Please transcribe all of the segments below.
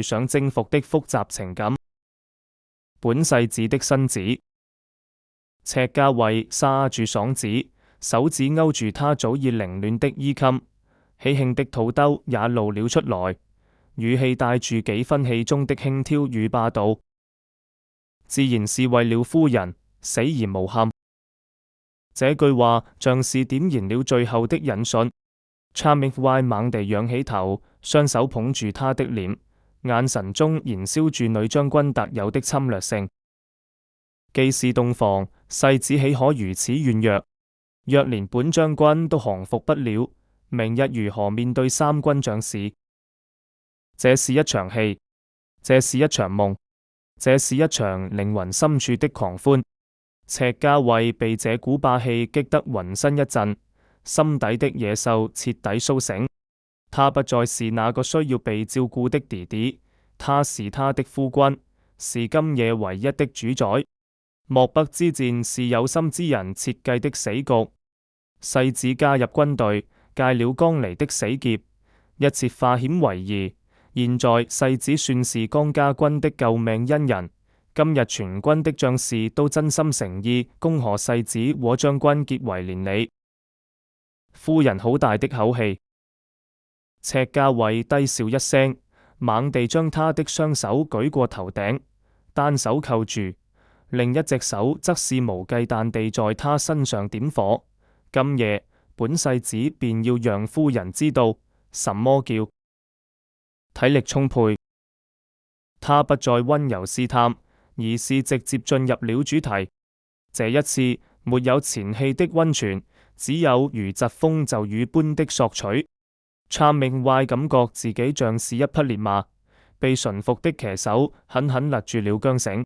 想征服的複雜情感。本世子的身子，赤家衛剎住嗓子，手指勾住他早已凌亂的衣襟，喜慶的肚兜也露了出來，語氣帶住幾分戲中的輕佻與霸道，自然是為了夫人，死而無憾。這句話像是點燃了最後的引信。Charming Y 猛地仰起頭，雙手捧住他的臉，眼神中燃燒住女將軍特有的侵略性。既是洞房，世子豈可如此軟弱？若連本將軍都降服不了，明日如何面對三軍將士？這是一場戲，這是一場夢，這是一場靈魂深處的狂歡。赤家衛被這股霸氣激得渾身一震，心底的野獸徹底甦醒。他不再是那個需要被照顧的弟弟，他是他的夫君，是今夜唯一的主宰。漠北之戰是有心之人設計的死局。世子加入軍隊，戒了江離的死劫，一切化險為夷。現在世子算是江家軍的救命恩人。今日全軍的將士都真心誠意恭賀世子和將軍結為連理。夫人好大的口氣。赤家衛低笑一聲，猛地將他的雙手舉過頭頂，單手扣住，另一隻手則是無忌憚地在他身上點火。今夜本世子便要讓夫人知道什麼叫體力充沛。他不再溫柔試探，而是直接進入了主題。這一次沒有前戲的溫泉，只有如疾風驟雨般的索取。Charming Y感覺自己像是一匹烈馬，被馴服的騎手狠狠勒住了韁繩。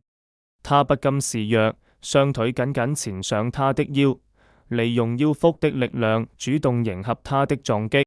他不甘示弱，雙腿緊緊纏上他的腰，利用腰腹的力量主動迎合他的撞擊。